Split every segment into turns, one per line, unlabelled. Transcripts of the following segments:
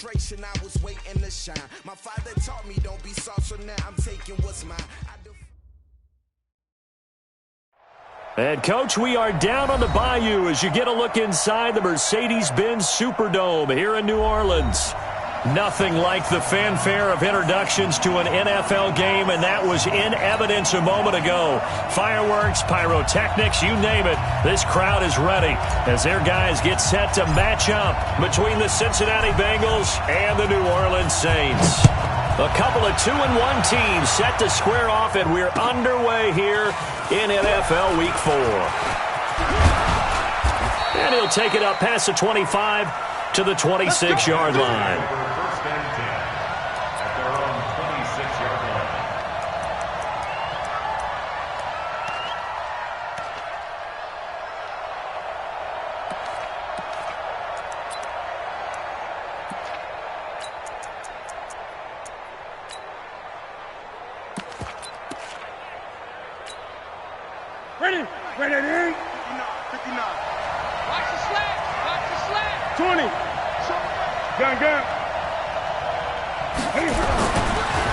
frustration, I was waiting to shine. My father taught me don't be soft, so now I'm taking what's mine.
And, Coach, we are down on the Bayou as you get a look inside the Mercedes-Benz Superdome here in New Orleans. Nothing like the fanfare of introductions to an NFL game, and that was in evidence a moment ago. Fireworks, pyrotechnics, you name it. This crowd is ready as their guys get set to match up between the Cincinnati Bengals and the New Orleans Saints. A couple of 2-1 teams set to square off, and we're underway here in NFL Week 4. And he'll take it up past the 25 to the 26-yard line.
First and 10 at their own 26-yard line.
Ready? Ready, 59.
Watch the slant. Watch the slant.
20. Gun.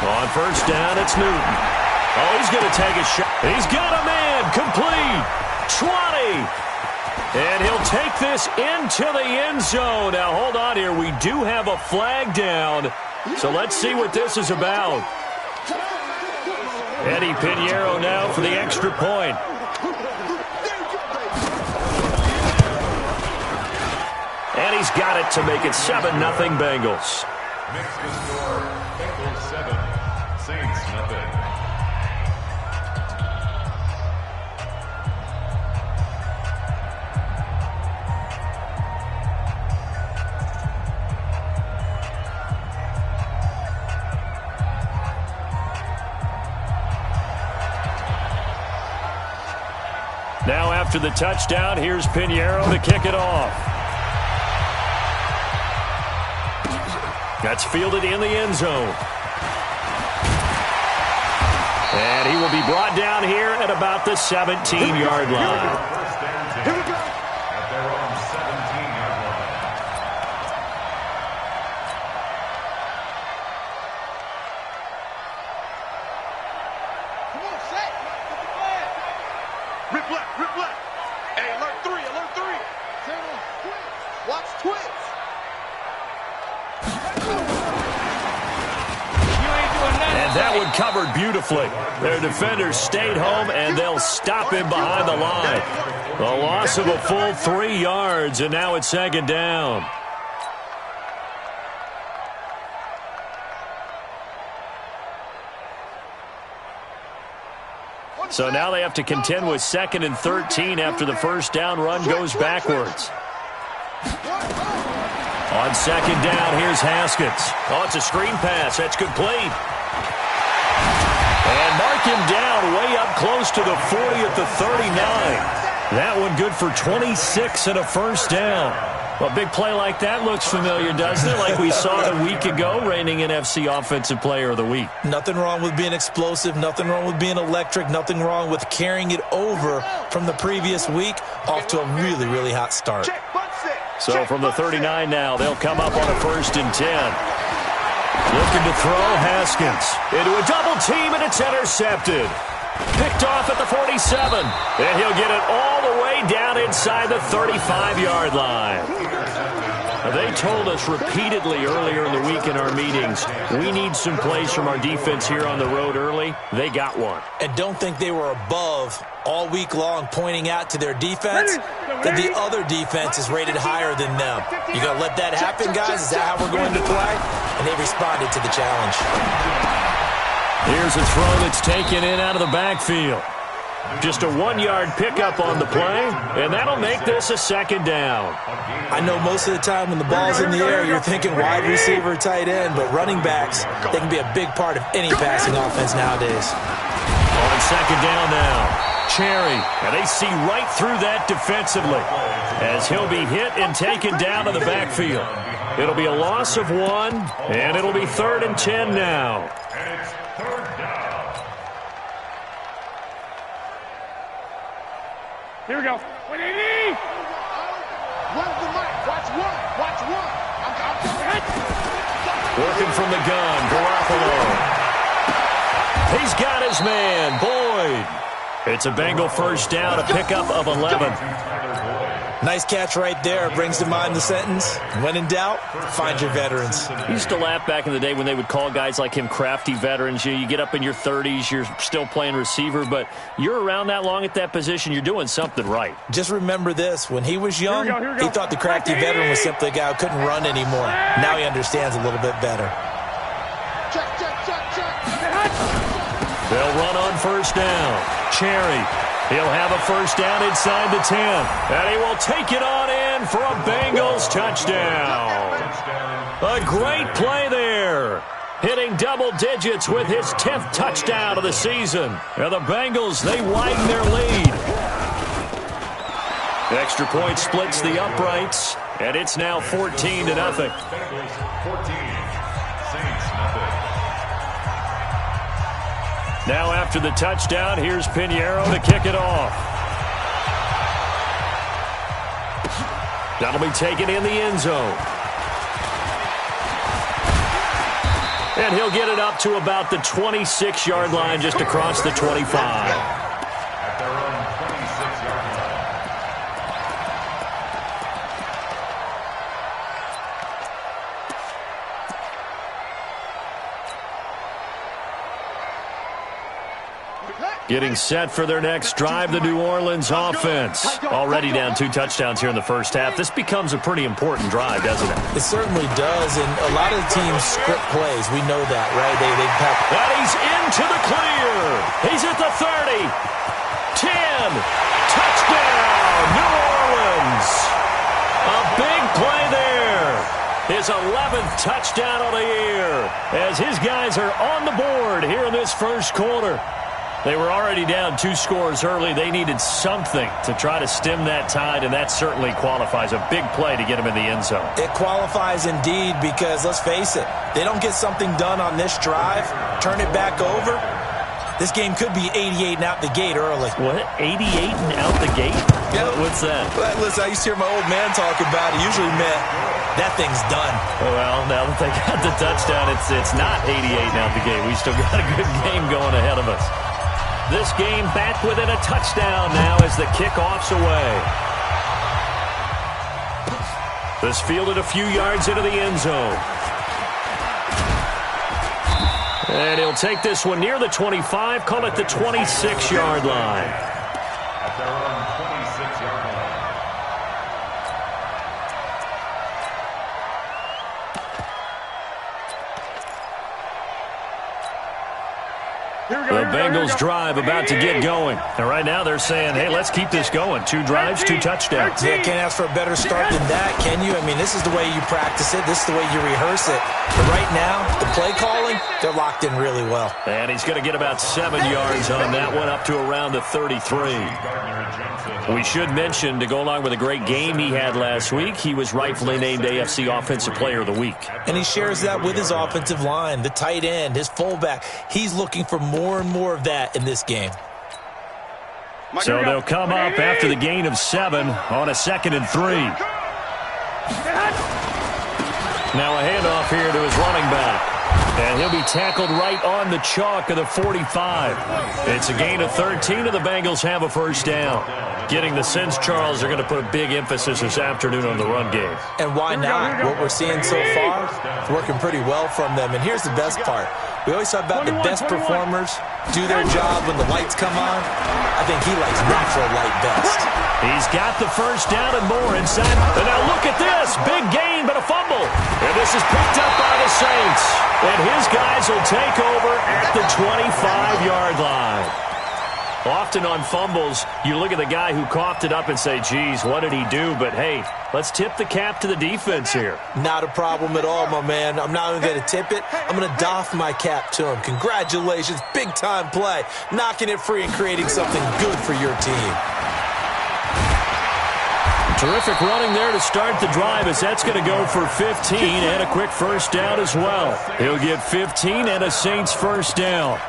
On first down, it's Newton. Oh, he's going to take a shot. He's got a man. Complete. 20. And he'll take this into the end zone. Now, hold on here. We do have a flag down. So let's see what this is about. Eddie Pinheiro now for the extra point. And he's got it to make it 7-0 Bengals.
Makes the score Bengals 7, Saints nothing.
Now after the touchdown, here's Pinheiro to kick it off. That's fielded in the end zone. And he will be brought down here at about the 17-yard line.
First and 10 at their own 17-yard line.
Come on, set. Get the flag.
Rip left. Hey, alert 3.
Watch twins.
And that one covered beautifully. Their defenders stayed home, and they'll stop him behind the line. The loss of a full 3 yards, and now it's second down. So now they have to contend with 2nd and 13 after the first down run goes backwards. On second down, here's Haskins. Oh, it's a screen pass. That's complete. And mark him down way up close to the 40 at the 39. That one good for 26 and a first down. Well, a big play like that looks familiar, doesn't it? Like we saw a week ago, reigning NFC Offensive Player of the Week.
Nothing wrong with being explosive. Nothing wrong with being electric. Nothing wrong with carrying it over from the previous week off to a really, really hot start.
So from the 39 now, they'll come up on a 1st and 10. Looking to throw, Haskins. Into a double team, and it's intercepted. Picked off at the 47. And he'll get it all the way down inside the 35-yard line. They told us repeatedly earlier in the week in our meetings, we need some plays from our defense here on the road early. They got one.
And don't think they were above all week long pointing out to their defense that the other defense is rated higher than them. You going to let that happen, guys? Is that how we're going to play? And they responded to the challenge.
Here's a throw that's taken in out of the backfield. Just a 1-yard pickup on the play, and that'll make this a 2nd down.
I know most of the time when the ball's in the air, you're thinking wide receiver, tight end, but running backs, they can be a big part of any passing offense nowadays.
On second down now, Cherry, and they see right through that defensively as he'll be hit and taken down to the backfield. It'll be a loss of 1, and it'll be 3rd and 10 now.
And it's 3rd down.
Here we go. What do you need?
Run the mic. Watch one. I'm
Working from the gun, Garoppolo. He's got his man, Boyd. It's a Bengal first down, a pickup of 11.
Nice catch right there. Brings to mind the sentence, when in doubt, find your veterans.
I used to laugh back in the day when they would call guys like him crafty veterans. You get up in your 30s, you're still playing receiver, but you're around that long at that position, you're doing something right.
Just remember this. When he was young, he thought the crafty veteran was simply a guy who couldn't run anymore. Now he understands a little bit better.
Check.
They'll run on first down. Cherry. He'll have a first down inside the 10. And he will take it on in for a Bengals touchdown. A great play there. Hitting double digits with his 10th touchdown of the season. And the Bengals, they widen their lead. Extra point splits the uprights. And it's now 14-0.
Bengals 14, Saints nothing.
Now after the touchdown, here's Pinheiro to kick it off. That'll be taken in the end zone. And he'll get it up to about the 26-yard line, just across the 25.
At their own 26-yard line.
Getting set for their next drive, the New Orleans offense. Already down 2 touchdowns here in the first half. This becomes a pretty important drive, doesn't it?
It certainly does, and a lot of the teams script plays. We know that, right? They have...
And he's into the clear. He's at the 30. 10. Touchdown, New Orleans. A big play there. His 11th touchdown of the year as his guys are on the board here in this first quarter. They were already down 2 scores early. They needed something to try to stem that tide, and that certainly qualifies. A big play to get him in the end zone.
It qualifies indeed because, let's face it, they don't get something done on this drive, turn it back over. This game could be 88 and out the gate early.
What? 88 and out the gate?
Yeah.
What's that?
Well, listen, I used to hear my old man talk about it. Usually meant that thing's done.
Well, now that they got the touchdown, it's not 88 and out the gate. We still got a good game going ahead of us. This game back within a touchdown now as the kickoff's away. This fielded a few yards into the end zone. And he'll take this one near the 25, call it the 26-yard line.
At their own 26-yard line.
The Bengals drive about to get going. And right now they're saying, hey, let's keep this going. 2 drives, 2 touchdowns.
Yeah, can't ask for a better start than that, can you? I mean, this is the way you practice it. This is the way you rehearse it. But right now, the play calling, they're locked in really well.
And he's going to get about 7 yards on that one, up to around the 33. We should mention, to go along with a great game he had last week, he was rightfully named AFC Offensive Player of the Week.
And he shares that with his offensive line, the tight end, his fullback. He's looking for more and more of that in this game.
So they'll come up after the gain of 7 on a 2nd and 3. Now a handoff here to his running back. And he'll be tackled right on the chalk of the 45. It's a gain of 13, and the Bengals have a first down. Getting the sense, Charles, they're going to put a big emphasis this afternoon on the run game.
And why not? What we're seeing so far is working pretty well from them. And here's the best part. We always talk about the best performers do their job when the lights come on. I think he likes natural light best.
He's got the first down and more inside. And now look at this. Big gain, but a fumble. And this is picked up by the Saints. And his guys will take over at the 25-yard line. Often on fumbles, you look at the guy who coughed it up and say, geez, what did he do? But, hey, let's tip the cap to the defense here.
Not a problem at all, my man. I'm not even going to tip it. I'm going to doff my cap to him. Congratulations. Big-time play. Knocking it free and creating something good for your team.
Terrific running there to start the drive, as that's going to go for 15 and a quick first down as well. He'll get 15 and a Saints first down.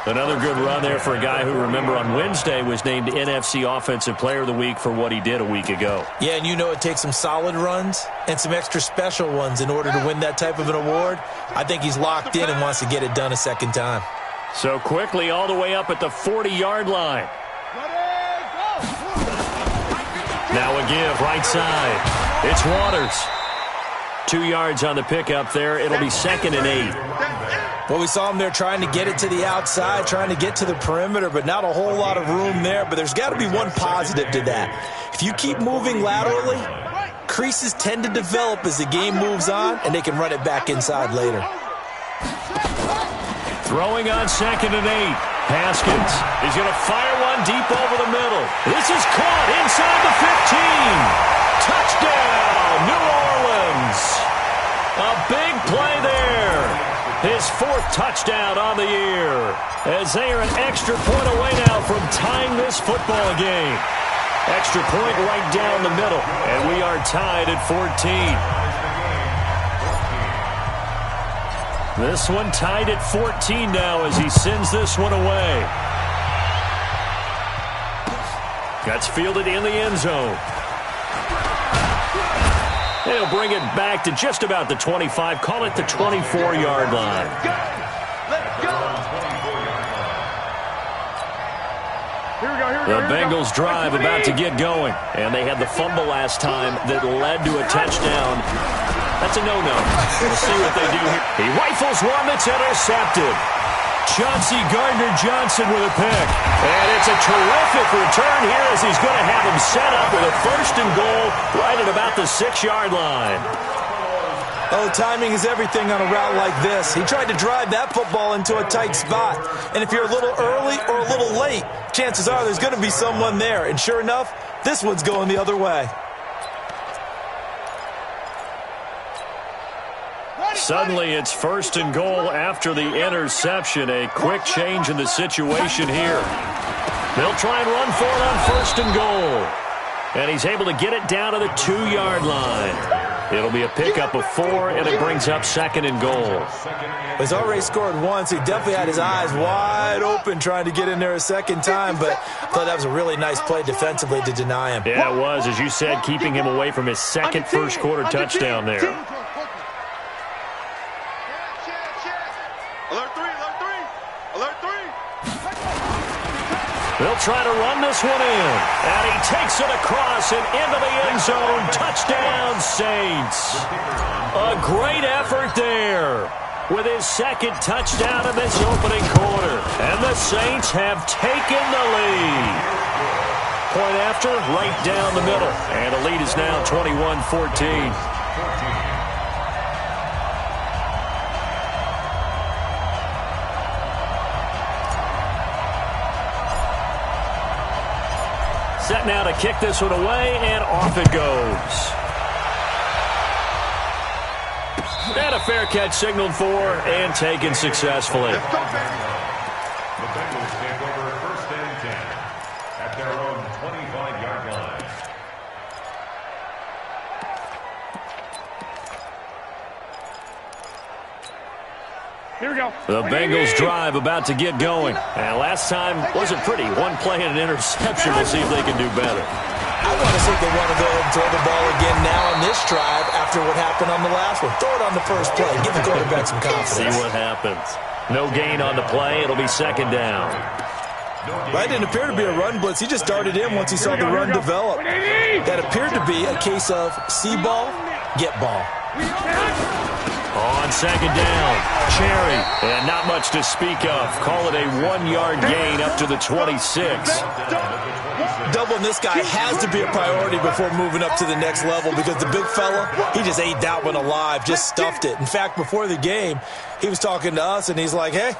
Another good run there for a guy who, remember, on Wednesday was named NFC Offensive Player of the Week for what he did a week ago.
Yeah, and you know it takes some solid runs and some extra special ones in order to win that type of an award. I think he's locked in and wants to get it done a second time.
So quickly all the way up at the 40-yard line. Now a give, right side. It's Waters. 2 yards on the pickup there. It'll be 2nd and 8.
Well, we saw him there trying to get it to the outside, trying to get to the perimeter, but not a whole lot of room there. But there's got to be one positive to that. If you keep moving laterally, creases tend to develop as the game moves on, and they can run it back inside later.
Throwing on 2nd and 8. Haskins. He's going to fire one deep over the middle. This is caught inside the 15. Touchdown, New Orleans. A big play there. His 4th touchdown on the year, as they are an extra point away now from tying this football game. Extra point right down the middle, and we are tied at 14. This one tied at 14 now as he sends this one away. Gets fielded in the end zone. They'll bring it back to just about the 25. Call it the 24-yard line. The Bengals drive about to get going. And they had the fumble last time that led to a touchdown. That's a no-no. We'll see what they do here. He rifles one that's intercepted. Chauncey Gardner-Johnson with a pick. And it's a terrific return here as he's going to have him set up with a 1st and goal right at about the 6-yard line.
Oh, timing is everything on a route like this. He tried to drive that football into a tight spot. And if you're a little early or a little late, chances are there's going to be someone there. And sure enough, this one's going the other way.
Suddenly, it's 1st and goal after the interception. A quick change in the situation here. They'll try and run for it on 1st and goal. And he's able to get it down to the 2-yard line. It'll be a pickup of 4, and it brings up 2nd and goal.
He's already scored once. He definitely had his eyes wide open trying to get in there a second time, but I thought that was a really nice play defensively to deny him.
Yeah, it was, as you said, keeping him away from his 2nd first-quarter touchdown there. They'll try to run this one in. And he takes it across and into the end zone. Touchdown, Saints. A great effort there with his 2nd touchdown in this opening quarter. And the Saints have taken the lead. Point after, right down the middle. And the lead is now 21-14. Set now to kick this one away, and off it goes. And a fair catch signaled for and taken successfully.
The Bengals take over 1st and 10 at their own 25-yard line.
Here we go.
The Bengals drive about to get going. And last time wasn't pretty. One play and an interception. We'll see if they can do better.
I want to see if they want to go ahead and throw the ball again now on this drive after what happened on the last one. Throw it on the first play. Give the quarterback some confidence.
See what happens. No gain on the play. It'll be 2nd down.
That didn't appear to be a run blitz. He just darted in once he saw the run develop. That appeared to be a case of see ball, get ball.
On 2nd down, Cherry, and not much to speak of. Call it a 1-yard gain up to the 26.
Doubling this guy has to be a priority before moving up to the next level because the big fella, he just ate that one alive, just stuffed it. In fact, before the game, he was talking to us, and he's like, hey,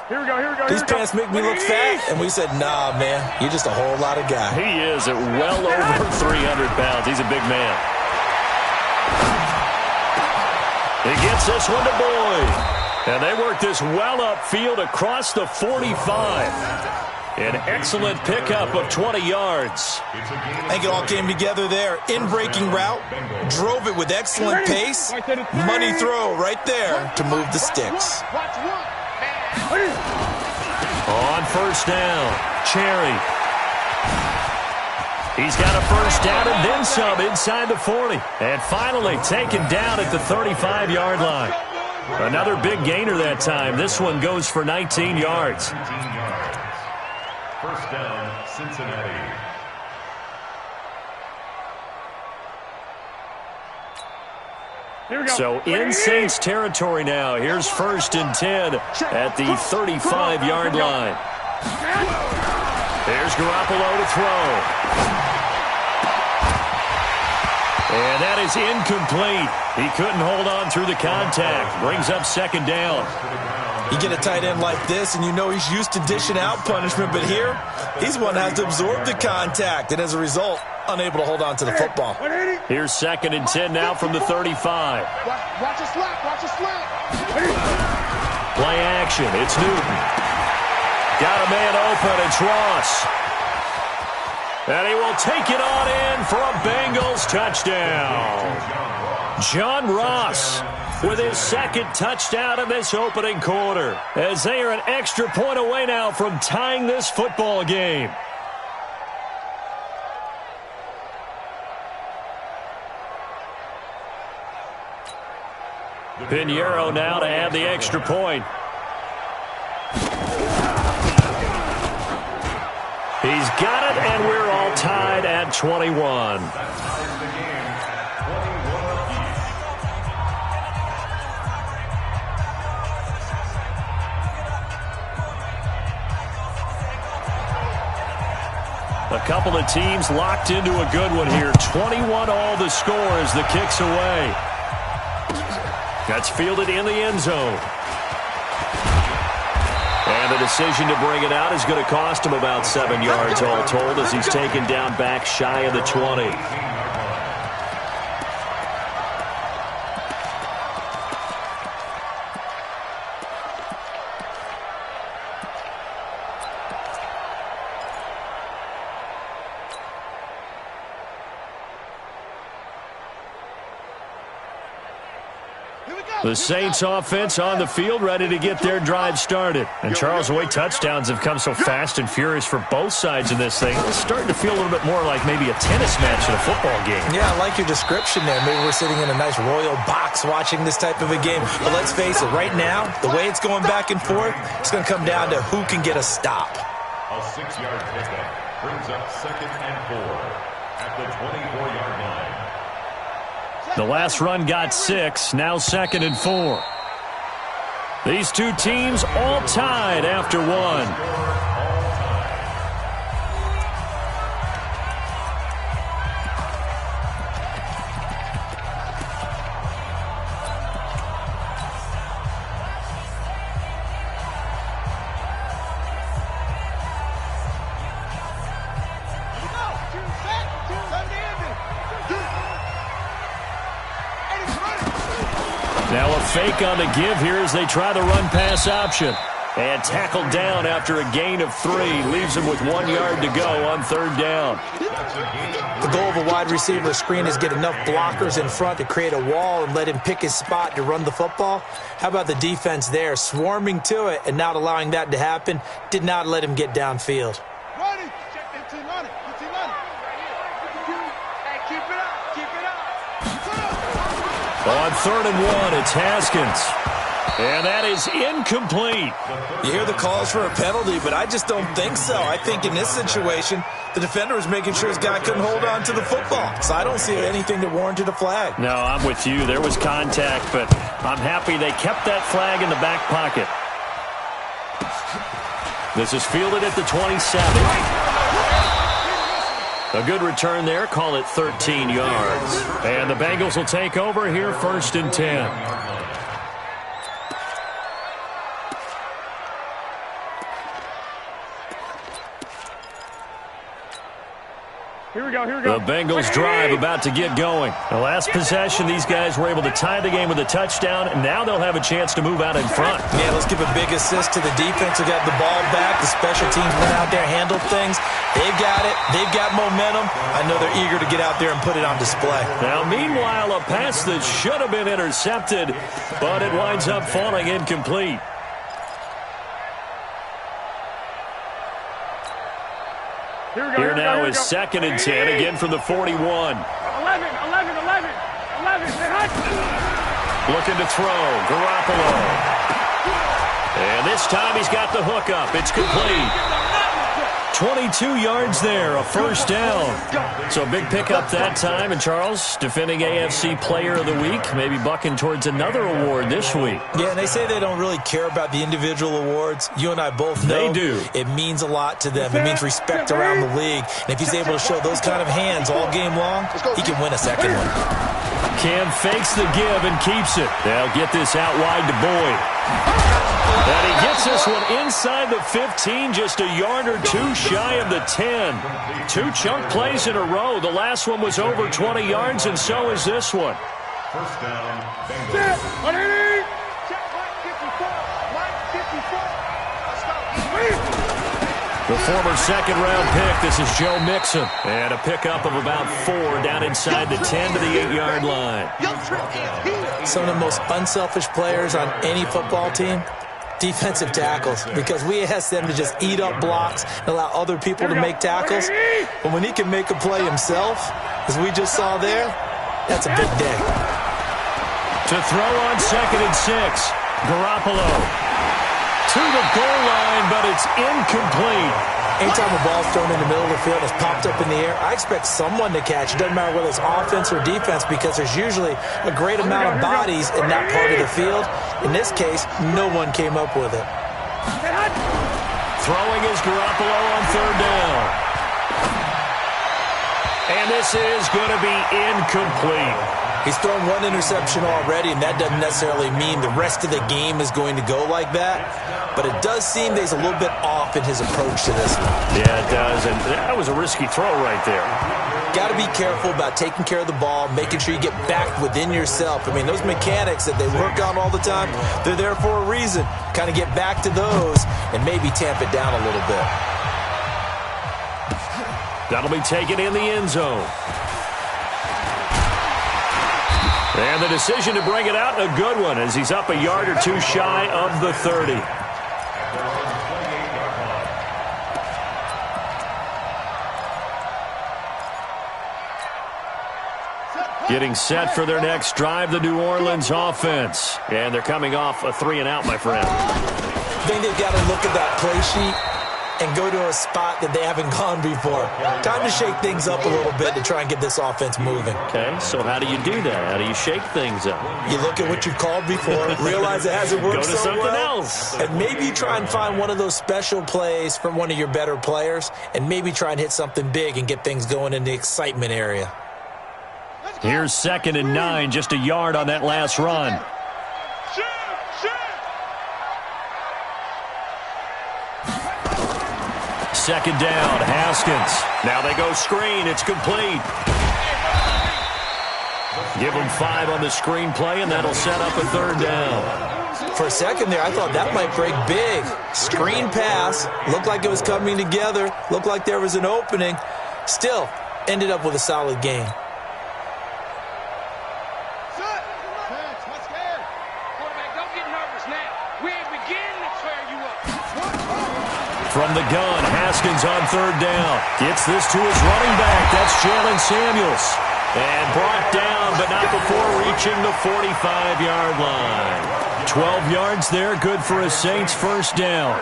these pants make me look fat. And we said, nah, man, you're just a whole lot of guy.
He is at well over 300 pounds. He's a big man. He gets this one to Boyd. And they work this well upfield across the 45. An excellent pickup of 20 yards.
I think it all came together there. In-breaking route, drove it with excellent pace. Money throw right there to move the sticks.
On first down, Cherry. He's got a first down and then some inside the 40. And finally taken down at the 35-yard line. Another big gainer that time. This one goes for 19 yards.
19 yards. First down, Cincinnati.
So in Saints territory now. Here's first and 10 at the 35-yard line. There's Garoppolo to throw. And that is incomplete. He couldn't hold on through the contact. Brings up second down.
You get a tight end like this, and you know he's used to dishing out punishment, but here, he's one that has to absorb the contact, and as a result, unable to hold on to the football.
Here's second and 10 now from the 35.
Watch a slap, watch a slap.
Play action, it's Newton. Got a man open, it's Ross. And he will take it on in for a Bengals touchdown. John Ross with his second touchdown in this opening quarter, as they are an extra point away now from tying this football game. Pinheiro now to add the extra point. He's got it, and we're all tied at 21. A couple of teams locked into a good one here. 21 all the score as the kick's away. That's fielded in the end zone. And the decision to bring it out is going to cost him about 7 yards all told as he's taken down back shy of the 20. The Saints offense on the field, ready to get their drive started. And Charles, the way touchdowns have come so fast and furious for both sides in this thing, it's starting to feel a little bit more like maybe a tennis match in a football game.
Yeah, I like your description there. Maybe we're sitting in a nice royal box watching this type of a game. But let's face it, right now, the way it's going back and forth, it's going to come down to who can get a stop.
A 6-yard pickup brings up second and 4 at the 24-yard line.
The last run got 6, now second and 4. These two teams all tied after one. Now a fake on the give here as they try the run-pass option. And tackled down after a gain of 3. Leaves him with 1 yard to go on third down.
The goal of a wide receiver screen is get enough blockers in front to create a wall and let him pick his spot to run the football. How about the defense there, swarming to it and not allowing that to happen? Did not let him get downfield.
On third and 1, it's Haskins. And that is incomplete.
You hear the calls for a penalty, but I just don't think so. I think in this situation, the defender was making sure his guy couldn't hold on to the football. So I don't see anything that warranted a flag.
No, I'm with you. There was contact, but I'm happy they kept that flag in the back pocket. This is fielded at the 27. A good return there. Call it 13 yards. And the Bengals will take over here first and 10.
Here we go.
The Bengals drive about to get going. The last possession, these guys were able to tie the game with a touchdown, and now they'll have a chance to move out in front.
Yeah, let's give a big assist to the defense who got the ball back. The special teams went out there, handled things. They've got it. They've got momentum. I know they're eager to get out there and put it on display.
Now, meanwhile, a pass that should have been intercepted, but it winds up falling incomplete. Here now is 2nd and 10, again from the 41.
11.
Looking to throw, Garoppolo. And this time he's got the hook up. It's complete. 22 yards there, a first down. So big pickup that time. And Charles, defending AFC Player of the Week, maybe bucking towards another award this week.
Yeah, and they say they don't really care about the individual awards. You and I both know
they do.
It means a lot to them. It means respect around the league. And if he's able to show those kind of hands all game long, he can win a second one.
Cam fakes the give and keeps it. They'll get this out wide to Boyd. And he gets this one inside the 15, just a yard or two shy of the 10. 2 chunk plays in a row. The last one was over 20 yards, and so is this one.
First down, Bengals.
The former second-round pick, this is Joe Mixon. And a pickup of about 4 down inside the 10 to the 8-yard line.
Some of the most unselfish players on any football team, defensive tackles, because we ask them to just eat up blocks and allow other people to make tackles. But when he can make a play himself, as we just saw there, that's a big day.
To throw on 2nd and 6, Garoppolo. To the goal line, but it's incomplete.
Anytime a ball's thrown in the middle of the field and it's popped up in the air, I expect someone to catch. It doesn't matter whether it's offense or defense, because there's usually a great amount of bodies in that part of the field. In this case, no one came up with it.
Throwing is Garoppolo on 3rd down. And this is going to be incomplete.
He's thrown 1 interception already, and that doesn't necessarily mean the rest of the game is going to go like that. But it does seem that he's a little bit off in his approach to this one.
Yeah, it does, and that was a risky throw right there.
Got to be careful about taking care of the ball, making sure you get back within yourself. I mean, those mechanics that they work on all the time, they're there for a reason. Kind of get back to those and maybe tamp it down a little bit.
That'll be taken in the end zone. And the decision to bring it out, a good one, as he's up a yard or 2 shy of the 30. Getting set for their next drive, the New Orleans offense. And they're coming off a 3-and-out, my friend.
I think they've got to look at that play sheet and go to a spot that they haven't gone before. Time to shake things up a little bit to try and get this offense moving.
Okay, so how do you do that? How do you shake things up?
You look at what you've called before, realize it hasn't worked
so well. Go to something else.
And maybe you try and find one of those special plays from one of your better players, and maybe try and hit something big and get things going in the excitement area.
Here's 2nd and 9, just a yard on that last run. Second down, Haskins. Now they go screen. It's complete. Give them 5 on the screen play, and that'll set up a 3rd down.
For a second there, I thought that might break big. Screen pass. Looked like it was coming together. Looked like there was an opening. Still, ended up with a solid gain.
From the gun, Haskins on 3rd down. Gets this to his running back. That's Jalen Samuels. And brought down, but not before reaching the 45-yard line. 12 yards there, good for a Saints first down.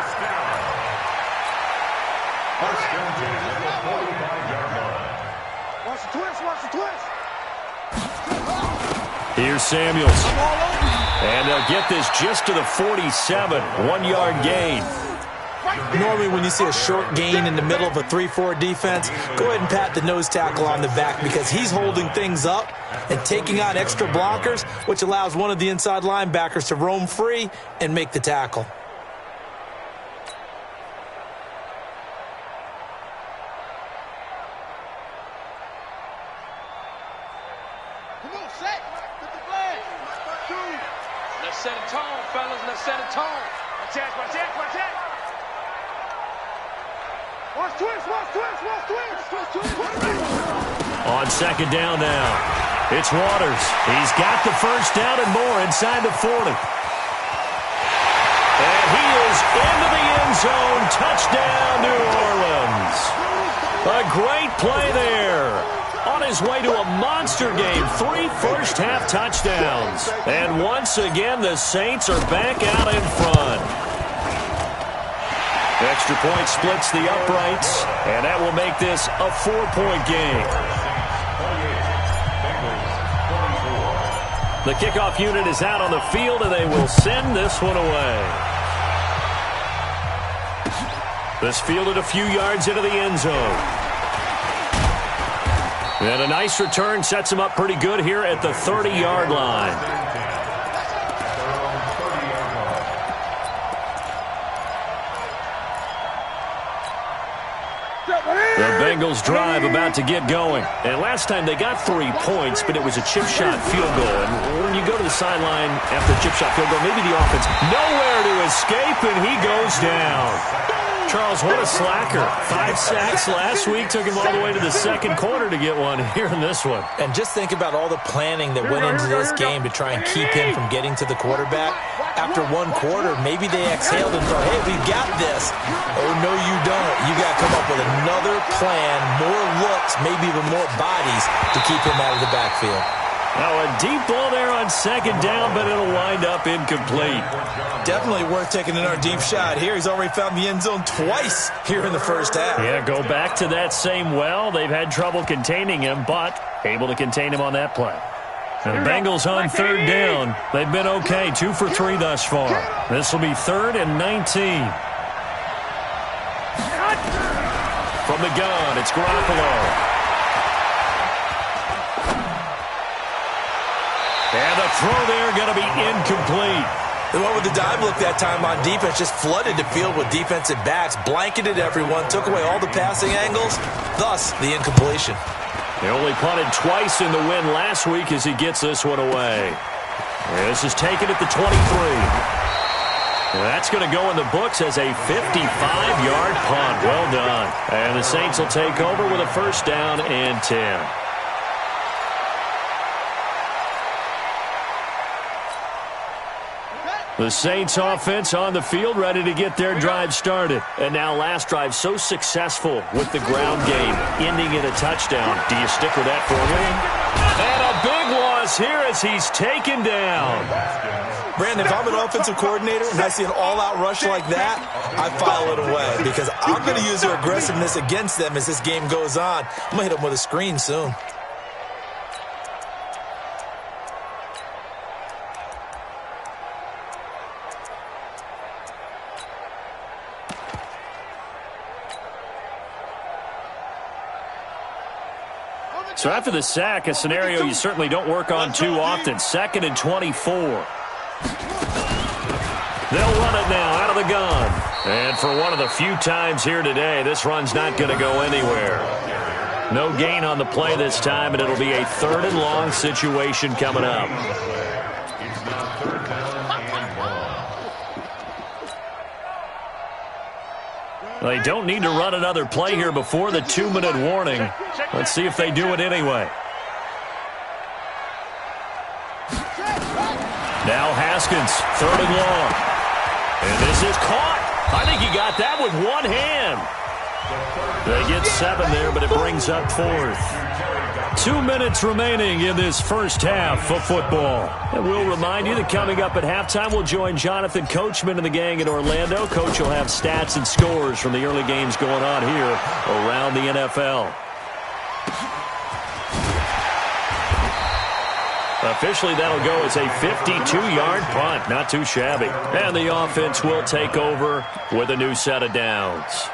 Here's Samuels. And they'll get this just to the 47, 1-yard gain.
Normally when you see a short gain in the middle of a 3-4 defense, go ahead and pat the nose tackle on the back, because he's holding things up and taking on extra blockers, which allows one of the inside linebackers to roam free and make the tackle.
Come on, set. Get the flag. Let's set a tone, fellas. Let's set a tone. Watch out. Watch twist.
On 2nd down now, it's Waters. He's got the first down and more inside the 40. And he is into the end zone. Touchdown, New Orleans. A great play there. On his way to a monster game, 3 first-half touchdowns. And once again, the Saints are back out in front. Extra point splits the uprights, and that will make this a 4-point game. The kickoff unit is out on the field, and they will send this one away. This fielded a few yards into the end zone. And a nice return sets him up pretty good here at the 30-yard line. The Bengals drive about to get going. And last time they got 3 points, but it was a chip shot field goal. And when you go to the sideline after the chip shot field goal, maybe the offense nowhere to escape, and he goes down. Charles, what a slacker. 5 sacks last week. Took him all the way to the second quarter to get one here in this one.
And just think about all the planning that went into this game to try and keep him from getting to the quarterback. After 1 quarter, maybe they exhaled and thought, hey, we've got this. Oh, no, you don't. You got to come up with another plan, more looks, maybe even more bodies to keep him out of the backfield.
Now a deep ball there on second down, but it'll wind up incomplete.
Definitely worth taking another deep shot here. He's already found the end zone twice here in the first half.
Yeah, go back to that same well. They've had trouble containing him, but able to contain him on that play. And the Bengals on third down. They've been okay, 2 for 3 thus far. This will be 3rd and 19. From the gun, it's Garoppolo. And the throw there going to be incomplete.
The one with the dive look that time on defense just flooded the field with defensive backs, blanketed everyone, took away all the passing angles, thus the incompletion.
They only punted twice in the win last week as he gets this one away. This is taken at the 23. That's going to go in the books as a 55-yard punt. Well done. And the Saints will take over with a first down and 10. The Saints offense on the field, ready to get their drive started. And now last drive so successful with the ground game, ending in a touchdown. Do you stick with that formula? And a big loss here as he's taken down.
Brandon, if I'm an offensive coordinator and I see an all-out rush like that, I file it away because I'm going to use their aggressiveness against them as this game goes on. I'm going to hit them with a screen soon.
So after the sack, a scenario you certainly don't work on too often. 2nd and 24. They'll run it now out of the gun. And for one of the few times here today, this run's not going to go anywhere. No gain on the play this time, and it'll be a 3rd and long situation coming up.
It's now 3rd down and 1.
They don't need to run another play here before the 2-minute warning. Let's see if they do it anyway. Now Haskins, 3rd and long. And this is caught. I think he got that with one hand. They get 7 there, but it brings up 4th. 2 minutes remaining in this first half of football. And we'll remind you that coming up at halftime, we'll join Jonathan Coachman and the gang in Orlando. Coach will have stats and scores from the early games going on here around the NFL. Officially, that'll go as a 52-yard punt. Not too shabby. And the offense will take over with a new set of downs.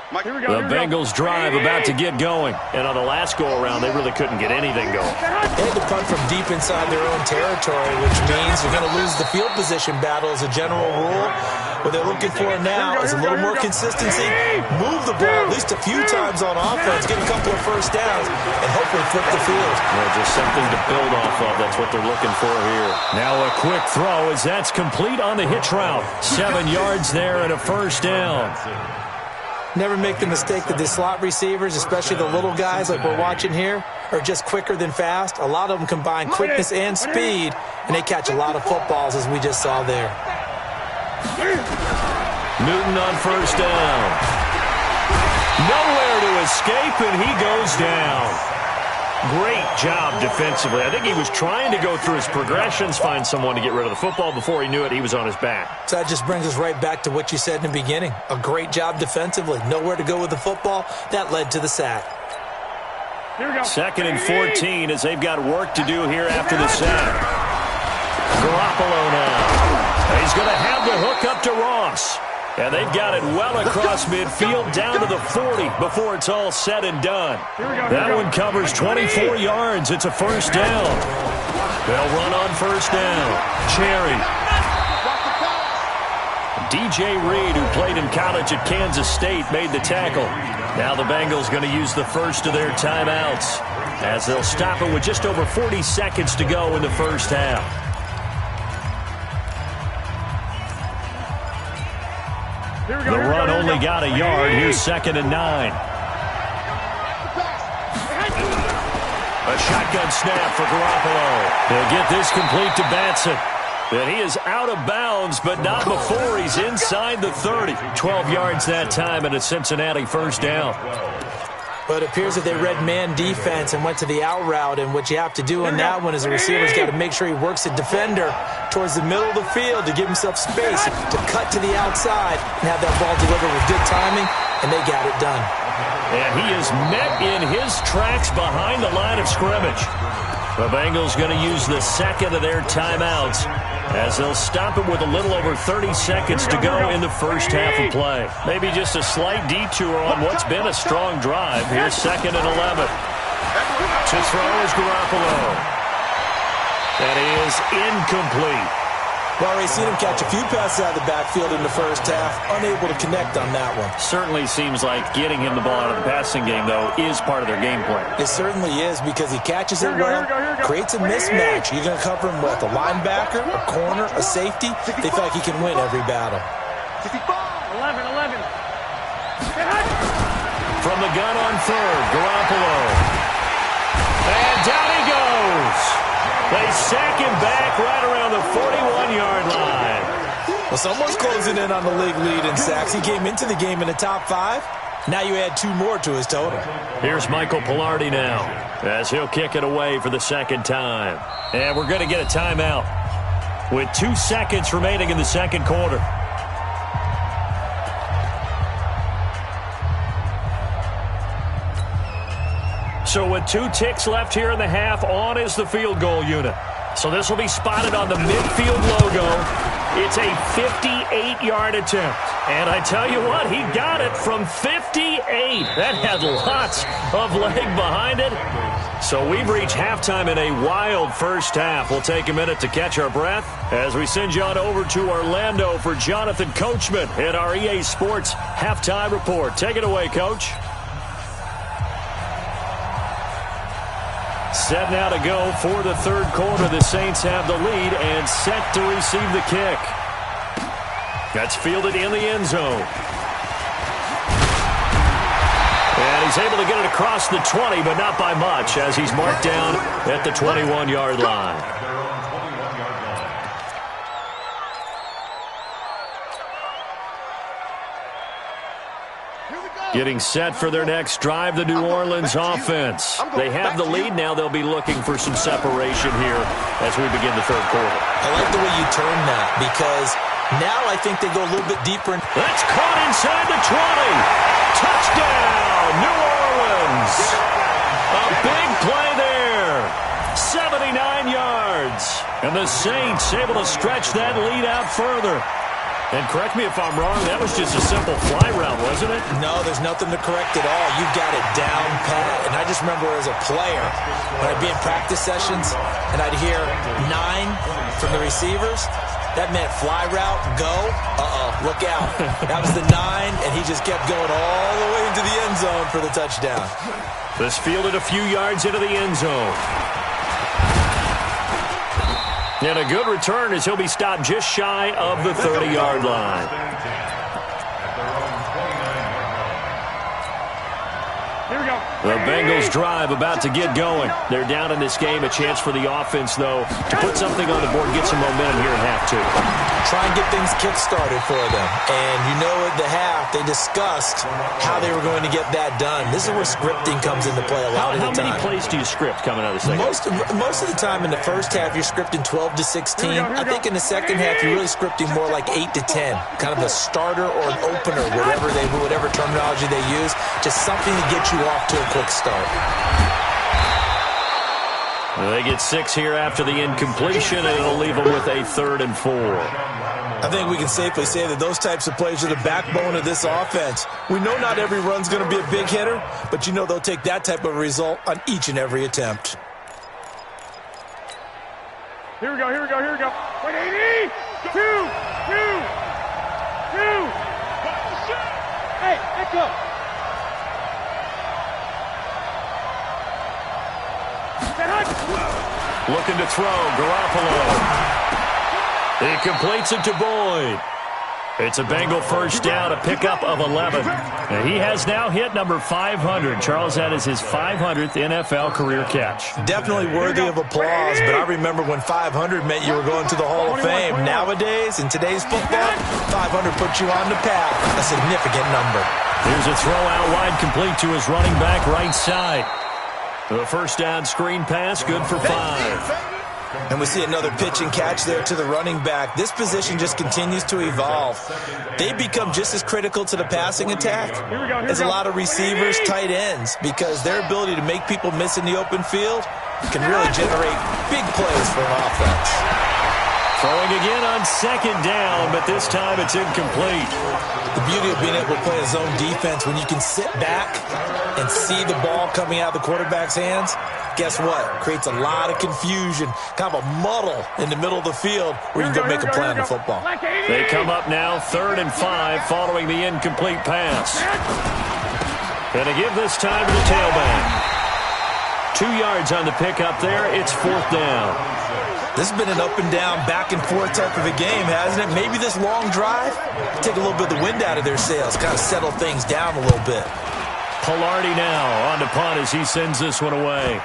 The Bengals drive about to get going. And on the last go-around, they really couldn't get anything going.
They had to punt from deep inside their own territory, which means they're going to lose the field position battle as a general rule. What they're looking for now is a little more consistency, move the ball at least a few times on offense, get a couple of first downs, and hopefully flip the field.
Well, just something to build off of. That's what they're looking for here. Now a quick throw as that's complete on the hitch route. 7 yards there and a first down.
Never make the mistake that the slot receivers, especially the little guys like we're watching here, are just quicker than fast. A lot of them combine quickness and speed, and they catch a lot of footballs as we just saw there.
Newton on first down. Nowhere to escape, and he goes down. Great job defensively. I think he was trying to go through his progressions, find someone to get rid of the football. Before he knew it, he was on his back.
So that just brings us right back to what you said in the beginning. A great job defensively. Nowhere to go with the football. That led to the sack.
Here we go.
2nd and 14 as they've got work to do here after the sack. Garoppolo now. He's going to have the hook up to Ross. And they've got it well across midfield down to the 40 before it's all said and done. That one covers 24 yards. It's a first down. They'll run on first down. Cherry. DJ Reed, who played in college at Kansas State, made the tackle. Now the Bengals going to use the first of their timeouts as they'll stop it with just over 40 seconds to go in the first half. The run only got a yard. Here's 2nd and 9. A shotgun snap for Garoppolo. They'll get this complete to Batson. And he is out of bounds, but not before he's inside the 30. 12 yards that time, and a Cincinnati first down.
But it appears that they read man defense and went to the out route, and what you have to do on that one is the receiver's got to make sure he works the defender towards the middle of the field to give himself space to cut to the outside and have that ball delivered with good timing, and they got it done.
And he is met in his tracks behind the line of scrimmage. The Bengals going to use the second of their timeouts as they'll stop it with a little over 30 seconds to go in the first half of play. Maybe just a slight detour on what's been a strong drive. Here's 2nd and 11. To throw is Garoppolo. That is incomplete.
Well, we've seen him catch a few passes out of the backfield in the first half, unable to connect on that one.
Certainly seems like getting him the ball out of the passing game, though, is part of their game plan.
It certainly is because he catches it well, creates a mismatch. You're going to cover him with a linebacker, a corner, a safety. They feel like he can win every battle.
11.
From the gun on third, Garoppolo. And down he goes. They sack him back right around the 41-yard line.
Well, someone's closing in on the league lead in sacks. He came into the game in the top 5. Now you add 2 more to his total.
Here's Michael Pilardi now as he'll kick it away for the second time. And we're going to get a timeout with 2 seconds remaining in the second quarter. So with 2 ticks left here in the half, on is the field goal unit. So this will be spotted on the midfield logo. It's a 58-yard attempt. And I tell you what, he got it from 58. That had lots of leg behind it. So we've reached halftime in a wild first half. We'll take a minute to catch our breath as we send you on over to Orlando for Jonathan Coachman in our EA Sports Halftime Report. Take it away, Coach. Set now to go for the third quarter. The Saints have the lead and set to receive the kick. That's fielded in the end zone. And he's able to get it across the 20, but not by much, as he's marked down at the 21-yard line. Getting set for their next drive, the New Orleans offense. They have the lead now. They'll be looking for some separation here as we begin the third quarter.
I like the way you turn that because now I think they go a little bit deeper.
That's caught inside the 20. Touchdown, New Orleans. A big play there. 79 yards. And the Saints able to stretch that lead out further. And correct me if I'm wrong, that was just a simple fly route, wasn't it?
No, there's nothing to correct at all. You got it down pat. And I just remember as a player, when I'd be in practice sessions and I'd hear 9 from the receivers, that meant fly route, go, look out. That was the 9, and he just kept going all the way into the end zone for the touchdown.
This fielded a few yards into the end zone. And a good return as he'll be stopped just shy of the 30-yard line.
Here we go.
The Bengals drive about to get going. They're down in this game. A chance for the offense, though, to put something on the board, get some momentum here in half two.
Try and get things kick-started for them. And you know at the half, they discussed how they were going to get that done. This is where scripting comes into play a lot of the time.
How many plays do you script coming out of the second?
Most of the time in the first half, you're scripting 12 to 16. I think in the second half, you're really scripting more like 8 to 10. Kind of a starter or an opener, whatever terminology they use. Just something to get you off to a quick start.
They get 6 here after the incompletion, and it'll leave them with a 3rd and 4.
I think we can safely say that those types of plays are the backbone of this offense. We know not every run's going to be a big hitter, but you know they'll take that type of result on each and every attempt.
Here we go. Here we go. Here we go. 180. 2. Hey, let's go.
Looking to throw, Garoppolo. He completes it to Boyd. It's a Bengal first down, a pickup of 11. And he has now hit number 500. Charles, that is his 500th NFL career catch.
Definitely worthy of applause, but I remember when 500 meant you were going to the Hall of Fame. Nowadays, in today's football, 500 puts you on the path, a significant number.
Here's a throw out wide, complete to his running back right side. The first down screen pass, good for 5.
And we see another pitch and catch there to the running back. This position just continues to evolve. They become just as critical to the passing attack as a lot of receivers, tight ends, because their ability to make people miss in the open field can really generate big plays for an offense.
Throwing again on 2nd down, but this time it's incomplete.
The beauty of being able to play a zone defense, when you can sit back and see the ball coming out of the quarterback's hands, guess what? Creates a lot of confusion, kind of a muddle in the middle of the field where you can go make a play on the football.
They come up now 3rd and 5 following the incomplete pass. Going to give this time to the tailback. 2 yards on the pickup there. It's 4th down.
This has been an up-and-down, back-and-forth type of a game, hasn't it? Maybe this long drive, take a little bit of the wind out of their sails, kind of settle things down a little bit.
Pilardi now on the punt as he sends this one away.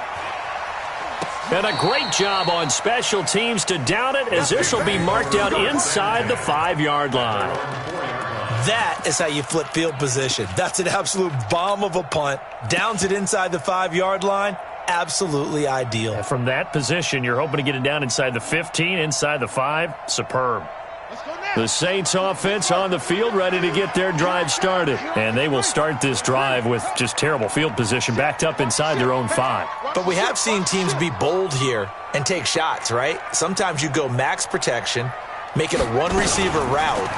And a great job on special teams to down it, as this will be marked out inside the 5-yard line.
That is how you flip field position. That's an absolute bomb of a punt. Downs it inside the 5-yard line. Absolutely ideal.
And from that position, you're hoping to get it down inside the 15, inside the 5. Superb. The Saints offense on the field, ready to get their drive started. And they will start this drive with just terrible field position, backed up inside their own 5.
But we have seen teams be bold here and take shots, right? Sometimes you go max protection, make it a one-receiver route,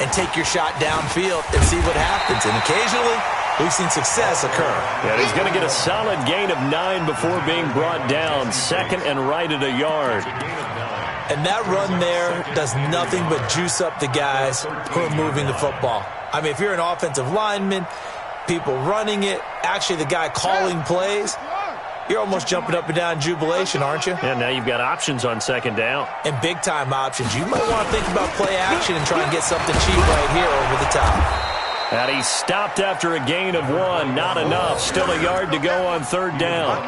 and take your shot downfield and see what happens. And occasionally, we've seen success occur.
And he's going to get a solid gain of 9 before being brought down. 2nd and right at a yard.
And that run there does nothing but juice up the guys who are moving the football. I mean, if you're an offensive lineman, people running it, actually the guy calling plays, you're almost jumping up and down in jubilation, aren't you?
And now you've got options on 2nd down.
And big-time options. You might want to think about play action and try and get something cheap right here over the top.
And he's stopped after a gain of 1. Not enough. Still a yard to go on 3rd down.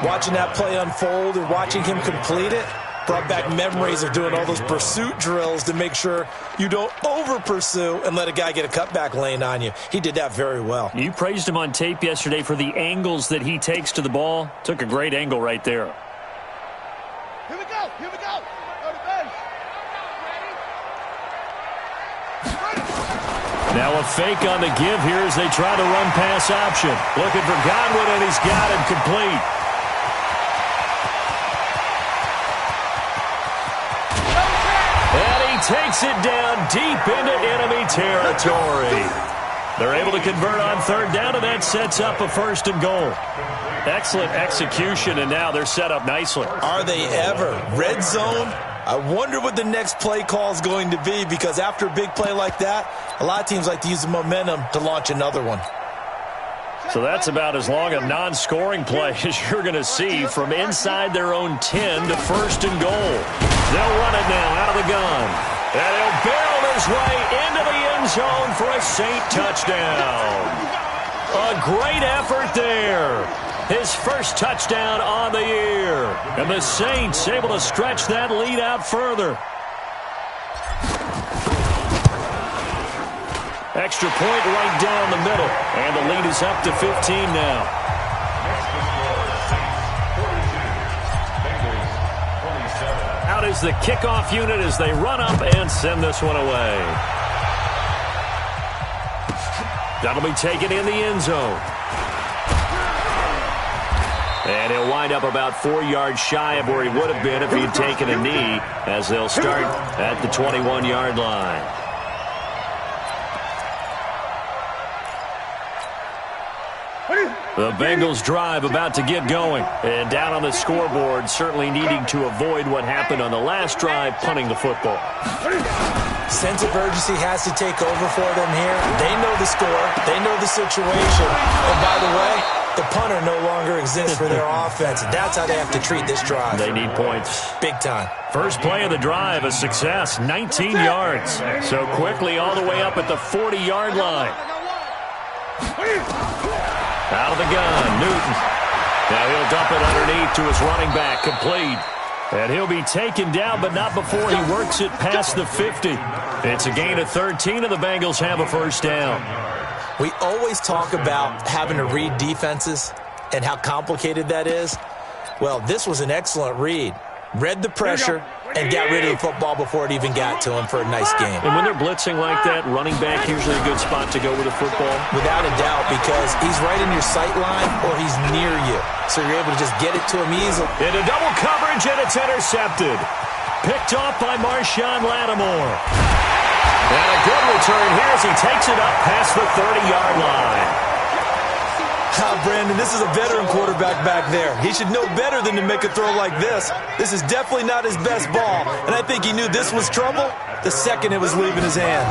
Watching that play unfold and watching him complete it brought back memories of doing all those pursuit drills to make sure you don't over-pursue and let a guy get a cutback lane on you. He did that very well.
You praised him on tape yesterday for the angles that he takes to the ball. Took a great angle right there.
Here we go. Here we go. Go to base.
Now a fake on the give here as they try to run pass option. Looking for Godwin, and he's got him complete. And he takes it down deep into enemy territory. They're able to convert on 3rd down, and that sets up a 1st and goal. Excellent execution, and now they're set up nicely.
Are they ever? Red zone? I wonder what the next play call is going to be, because after a big play like that, a lot of teams like to use the momentum to launch another one.
So that's about as long a non-scoring play as you're going to see from inside their own 10 to 1st and goal. They'll run it now out of the gun. And he'll barrel his way into the end zone for a Saint touchdown. A great effort there. His first touchdown on the year. And the Saints able to stretch that lead out further. Extra point right down the middle. And the lead is up to 15 now. Out is the kickoff unit as they run up and send this one away. That'll be taken in the end zone. And he'll wind up about 4 yards shy of where he would have been if he had taken a knee, as they'll start at the 21-yard line. The Bengals drive about to get going. And down on the scoreboard, certainly needing to avoid what happened on the last drive, punting the football.
Sense of urgency has to take over for them here. They know the score. They know the situation. And by the way, the punter no longer exists for their offense. And that's how they have to treat this drive. They need points. Big time.
First play of the drive, a success, 19 yards. So quickly all the way up at the 40-yard line. Out of the gun, Newton. Now he'll dump it underneath to his running back, complete. And he'll be taken down, but not before he works it past the 50. It's a gain of 13, and the Bengals have a first down.
We always talk about having to read defenses and how complicated that is. Well, this was an excellent read. Read the pressure and got rid of the football before it even got to him for a nice game.
And when they're blitzing like that, running back usually a good spot to go with the football?
Without a doubt, because he's right in your sight line or he's near you. So you're able to just get it to him easily.
Into double coverage, and it's intercepted. Picked off by Marshawn Lattimore. And a good return here as he takes it up past the 30-yard line.
Brandon, this is a veteran quarterback back there. He should know better than to make a throw like this. This is definitely not his best ball, and I think he knew this was trouble the second it was leaving his hand.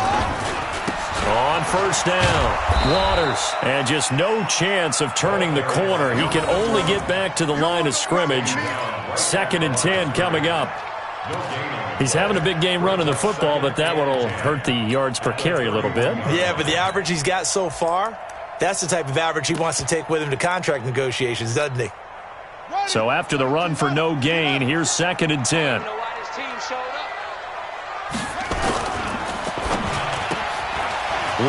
On first down, Waters, and just no chance of turning the corner. He can only get back to the line of scrimmage. 2nd and 10 coming up. He's having a big game running the football, but that one will hurt the yards per carry a little bit.
Yeah, but the average he's got so far, that's the type of average he wants to take with him to contract negotiations, doesn't he?
So after the run for no gain, here's 2nd and 10.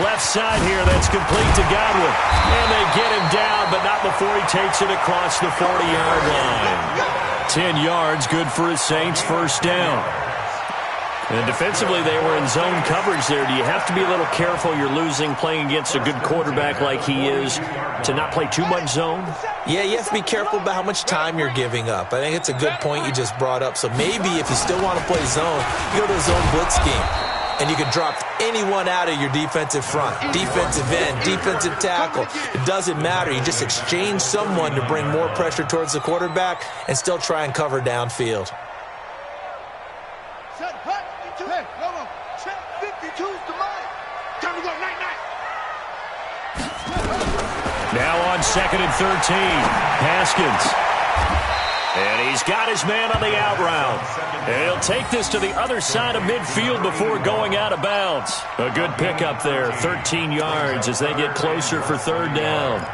Left side here, that's complete to Godwin. And they get him down, but not before he takes it across the 40-yard line. 10 yards, good for his Saints, first down. And defensively, they were in zone coverage there. Do you have to be a little careful? You're losing, playing against a good quarterback like he is, to not play too much zone?
Yeah, you have to be careful about how much time you're giving up. I think it's a good point you just brought up. So maybe if you still want to play zone, you go to a zone blitz scheme. And you can drop anyone out of your defensive front. Defensive end, defensive tackle. It doesn't matter. You just exchange someone to bring more pressure towards the quarterback and still try and cover downfield.
Now on 2nd and 13, Haskins. And he's got his man on the out route. And he'll take this to the other side of midfield before going out of bounds. A good pickup there, 13 yards as they get closer for 3rd down.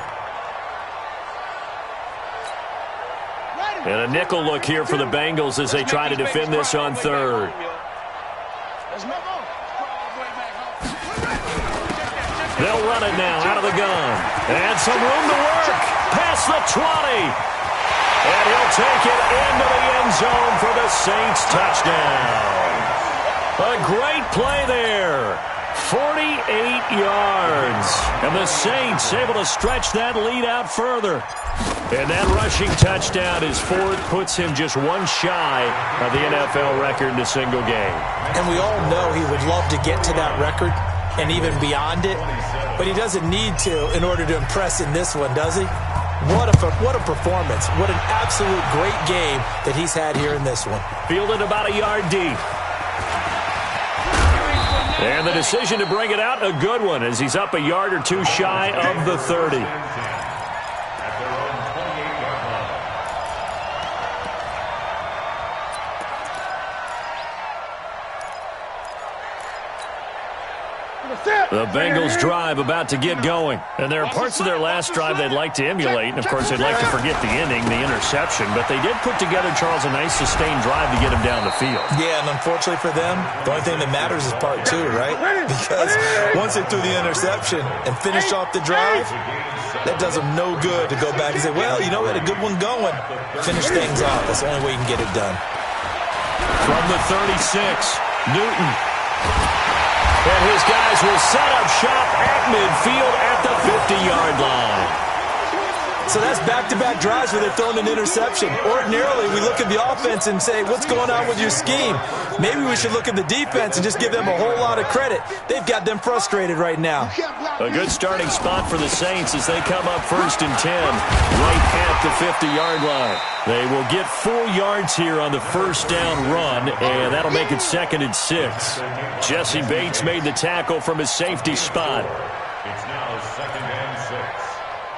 And a nickel look here for the Bengals as they try to defend this on 3rd. They'll run it now out of the gun. And some room to work. Past the 20. And he'll take it into the end zone for the Saints touchdown. A great play there. 48 yards. And the Saints able to stretch that lead out further. And that rushing touchdown is 4th, puts him just one shy of the NFL record in a single game.
And we all know he would love to get to that record and even beyond it. But he doesn't need to in order to impress in this one, does he? What a performance. What an absolute great game that he's had here in this one.
Fielded about a yard deep. And the decision to bring it out, a good one, as he's up a yard or two shy of the 30.
Sit.
The Bengals drive about to get going. And there are parts of their last drive they'd like to emulate. And, of course, they'd like to forget the inning, the interception. But they did put together, Charles, a nice sustained drive to get him down the field.
Yeah, and unfortunately for them, the only thing that matters is part two, right? Because once they threw the interception and finished off the drive, that does them no good to go back and say, well, you know, we had a good one going. Finish things off. That's the only way you can get it done.
From the 36, Newton. And his guys will set up shop at midfield at the 50-yard line.
So that's back-to-back drives where they're throwing an interception. Ordinarily, we look at the offense and say, what's going on with your scheme? Maybe we should look at the defense and just give them a whole lot of credit. They've got them frustrated right now.
A good starting spot for the Saints as they come up 1st and 10, right at the 50-yard line. They will get 4 yards here on the first down run, and that'll make it 2nd and 6. Jesse Bates made the tackle from his safety spot.
It's now 2nd and 6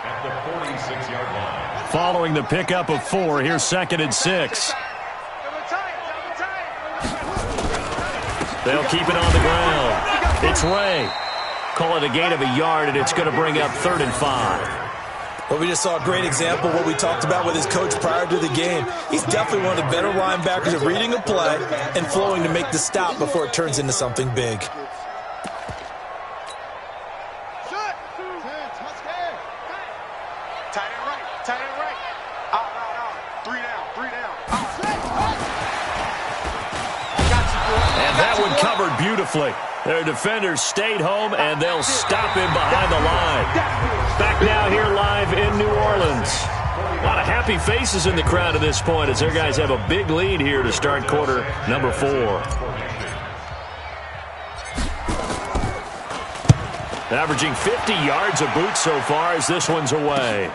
at the 46-yard line.
Following the pickup of 4, here's 2nd and 6. They'll keep it on the ground. It's Ray. Call it a gain of a yard, and it's going to bring up 3rd and 5.
Well, we just saw a great example of what we talked about with his coach prior to the game. He's definitely one of the better linebackers at reading a play and flowing to make the stop before it turns into something big.
Tight end right. Out. 3 down.
And that one covered beautifully. Their defenders stayed home, and they'll stop him behind the line. Back now here live in New Orleans. A lot of happy faces in the crowd at this point as their guys have a big lead here to start quarter number 4. Averaging 50 yards a boot so far as this one's away.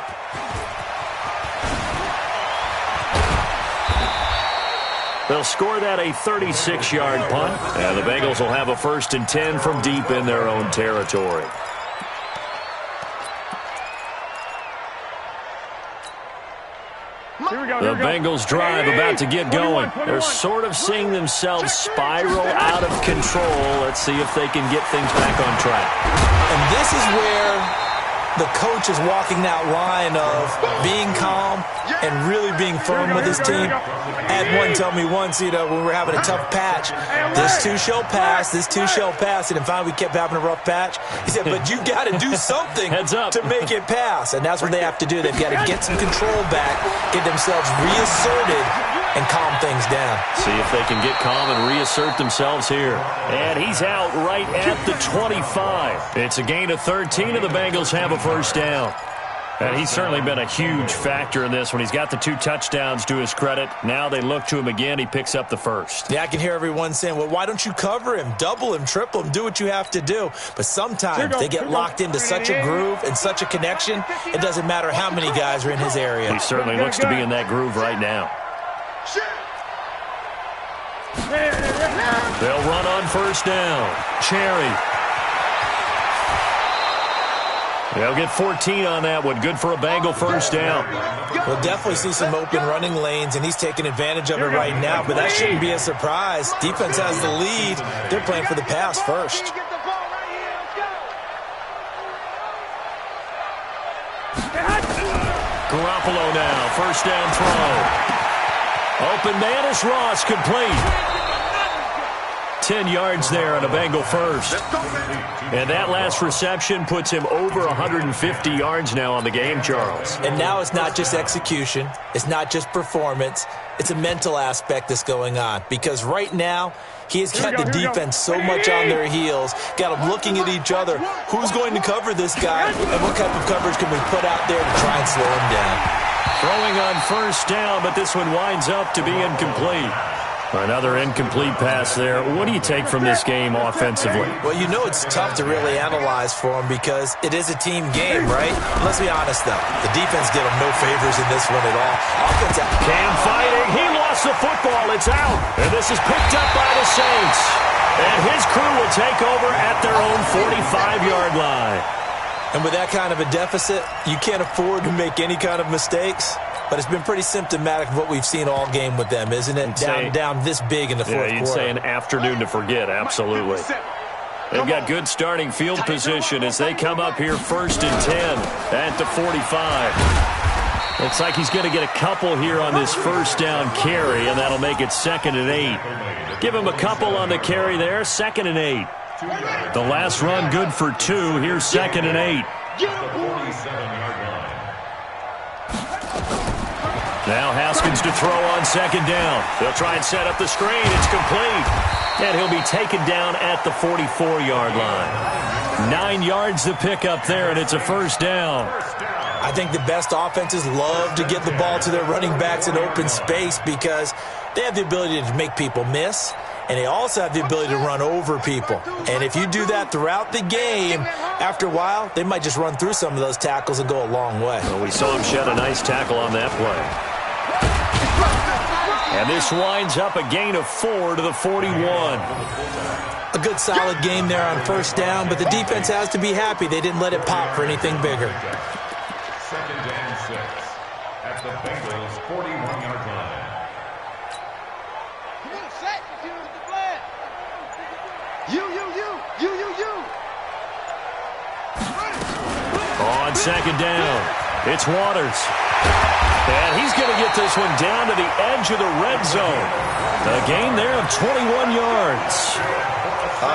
They'll score that a 36-yard punt, and the Bengals will have a 1st and 10 from deep in their own territory. The Bengals drive about to get going. They're sort of seeing themselves spiral out of control. Let's see if they can get things back on track.
And this is where the coach is walking that line of being calm and really being firm with his team. I had one tell me once, when we were having a tough patch, this too shall pass, this too shall pass. And finally we kept having a rough patch. He said, but you got to do something to make it pass. And that's what they have to do. They've got to get some control back, get themselves reasserted, and calm things down.
See if they can get calm and reassert themselves here. And he's out right at the 25. It's a gain of 13, and the Bengals have a 1st down. And he's certainly been a huge factor in this when he's got the 2 touchdowns to his credit. Now they look to him again. He picks up the 1st.
Yeah, I can hear everyone saying, well, why don't you cover him, double him, triple him, do what you have to do. But sometimes they get locked into such a groove and such a connection, it doesn't matter how many guys are in his area.
He certainly looks to be in that groove right now. They'll run on 1st down. Cherry. They'll get 14 on that one. Good for a Bengal 1st down.
We'll definitely see some open running lanes, and he's taking advantage of it right now, but that shouldn't be a surprise. Defense has the lead. They're playing for the pass first.
Garoppolo now. 1st down throw. Open man is Ross, complete. 10 yards there on a Bengal 1st. And that last reception puts him over 150 yards now on the game, Charles.
And now it's not just execution. It's not just performance. It's a mental aspect that's going on. Because right now, he has got the defense so much on their heels, got them looking at each other. Who's going to cover this guy? And what type of coverage can we put out there to try and slow him down?
Throwing on 1st down, but this one winds up to be incomplete. Another incomplete pass there. What do you take from this game offensively?
Well, you know it's tough to really analyze for him because it is a team game, right? Let's be honest, though. The defense did him no favors in this one at all. Offense
Cam fighting. He lost the football. It's out. And this is picked up by the Saints. And his crew will take over at their own 45-yard line.
And with that kind of a deficit, you can't afford to make any kind of mistakes. But it's been pretty symptomatic of what we've seen all game with them, isn't it? Down this big in the fourth quarter.
You'd say an afternoon to forget, absolutely. They've got good starting field position as they come up here 1st and 10 at the 45. Looks like he's going to get a couple here on this first down carry, and that'll make it 2nd and 8. Give him a couple on the carry there, 2nd and 8. The last run good for 2. Here's 2nd and 8. Now Haskins to throw on 2nd down. They'll try and set up the screen. It's complete. And he'll be taken down at the 44-yard line. 9 yards to pick up there, and it's a first down.
I think the best offenses love to get the ball to their running backs in open space because they have the ability to make people miss, and they also have the ability to run over people. And if you do that throughout the game, after a while, they might just run through some of those tackles and go a long way.
Well, we saw him shed a nice tackle on that play. And this winds up a gain of 4 to the 41.
A good solid game there on first down, but the defense has to be happy they didn't let it pop for anything bigger.
2nd and 6 at the Bengals' 41-yard line.
Come on, Shaq. Get into the flag. You.
On 2nd down, it's Waters. And he's going to get this one down to the edge of the red zone. A gain there of 21 yards.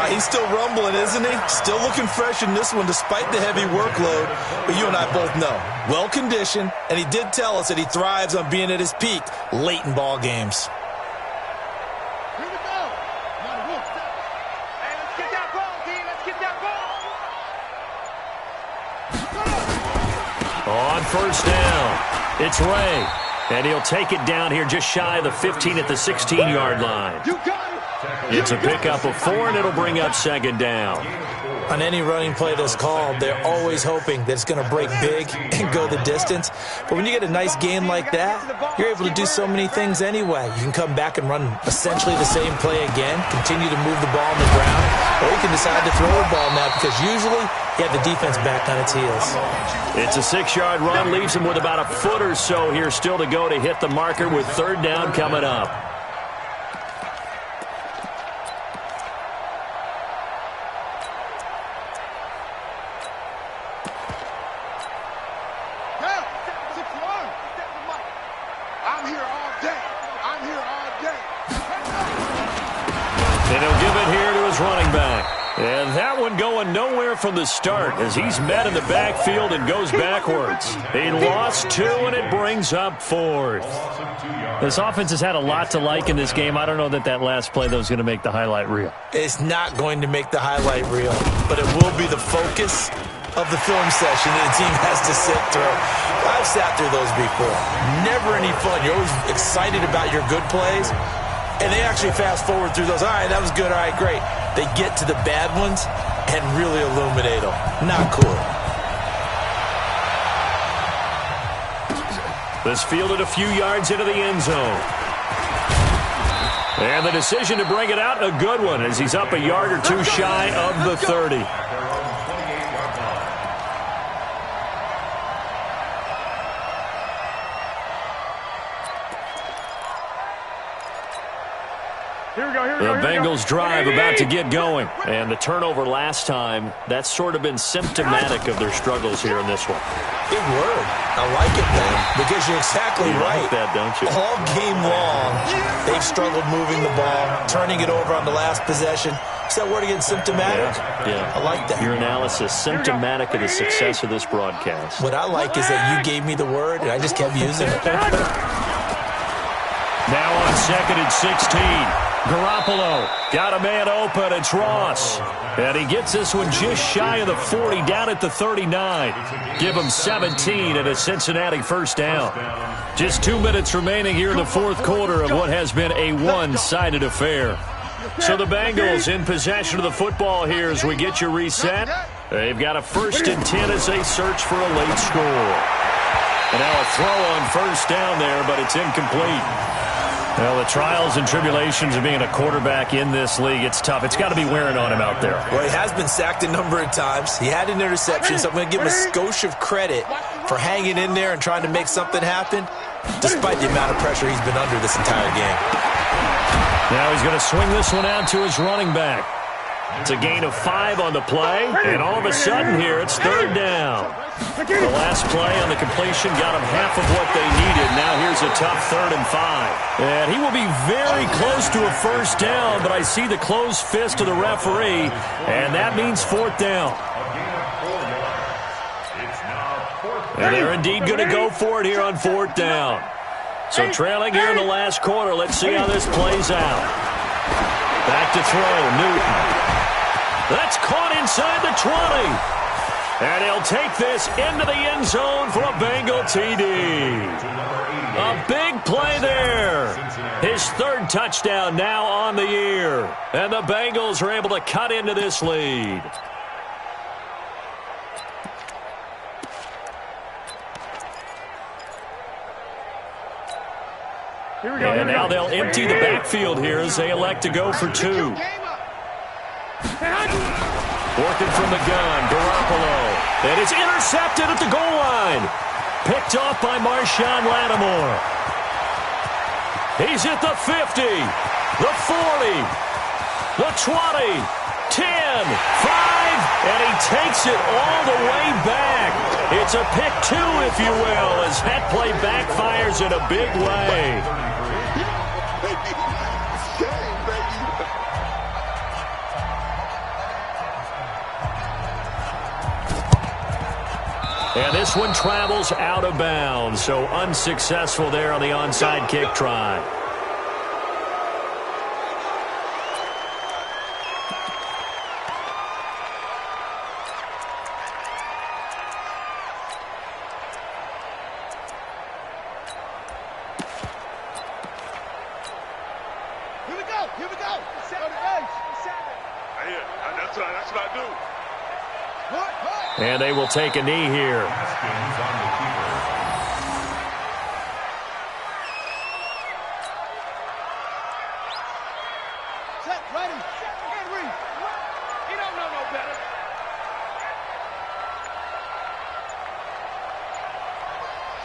He's still rumbling, isn't he? Still looking fresh in this one despite the heavy workload. But you and I both know, well-conditioned, and he did tell us that he thrives on being at his peak late in ball games.
Here we go. Hey, let's get that ball, D. Let's get that ball.
On first down, it's Ray. And he'll take it down here just shy of the 15 at the 16-yard line.
You got it.
It's a pickup of 4, and it'll bring up 2nd down.
On any running play that's called, they're always hoping that it's going to break big and go the distance. But when you get a nice gain like that, you're able to do so many things anyway. You can come back and run essentially the same play again, continue to move the ball on the ground, or you can decide to throw the ball now because usually you have the defense back on its heels.
It's a 6-yard run, leaves him with about a foot or so here still to go to hit the marker with 3rd down coming up. And that one going nowhere from the start as he's met in the backfield and goes backwards. He lost 2, and it brings up 4th. This offense has had a lot to like in this game. I don't know that last play, though, is going to make the highlight reel.
It's not going to make the highlight reel, but it will be the focus of the film session that the team has to sit through. I've sat through those before. Never any fun. You're always excited about your good plays, and they actually fast forward through those. All right, that was good. All right, great. They get to the bad ones and really illuminate them. Not cool.
This fielded a few yards into the end zone. And the decision to bring it out, a good one, as he's up a yard or 2 shy of the 30. The Bengals drive about to get going. And the turnover last time, that's sort of been symptomatic of their struggles here in this one.
Big word. I like it, man, because you're exactly right.
You like that, don't you?
All game long, they've struggled moving the ball, turning it over on the last possession. Is that word again, symptomatic?
Yeah.
I like that.
Your analysis, symptomatic of the success of this broadcast.
What I like is that you gave me the word, and I just kept using it.
Now on 2nd and 16. Garoppolo got a man open. It's Ross. And he gets this one just shy of the 40, down at the 39. Give him 17 and a Cincinnati first down. Just 2 minutes remaining here in the 4th quarter of what has been a one-sided affair. So the Bengals in possession of the football here as we get you reset. They've got a 1st and 10 as they search for a late score. And now a throw on first down there, but it's incomplete. Well, the trials and tribulations of being a quarterback in this league, it's tough. It's got to be wearing on him out there.
Well, he has been sacked a number of times. He had an interception, so I'm going to give him a skosh of credit for hanging in there and trying to make something happen, despite the amount of pressure he's been under this entire game.
Now he's going to swing this one out to his running back. It's a gain of 5 on the play, and all of a sudden here it's 3rd down. The last play on the completion got them half of what they needed. Now here's a tough 3rd and 5. And he will be very close to a 1st down, but I see the closed fist of the referee, and that means 4th down. And they're indeed going to go for it here on 4th down. So trailing here in the last quarter. Let's see how this plays out. Back to throw, Newton. That's caught inside the 20. And he'll take this into the end zone for a Bengal TD. A big play there. His 3rd touchdown now on the year. And the Bengals are able to cut into this lead. And now they'll empty the backfield here as they elect to go for 2. Working from the gun, Garoppolo. And it's intercepted at the goal line. Picked off by Marshawn Lattimore. He's at the 50, the 40, the 20, 10, 5, and he takes it all the way back. It's a pick 2, if you will, as that play backfires in a big way. And this one travels out of bounds, so unsuccessful there on the onside kick try.
Here we go. Here we go. That's what I do.
And they will take a knee here.
Set, ready, and read. You don't know no better.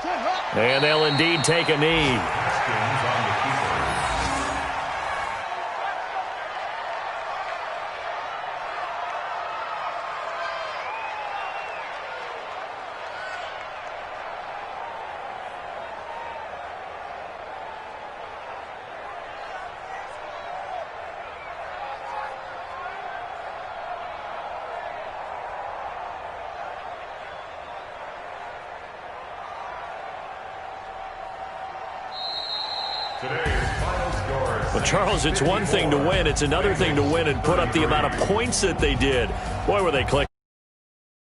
Set, up.
And they'll indeed take a knee. Well, Charles, it's one thing to win. It's another thing to win and put up the amount of points that they did. Boy, were they clicking.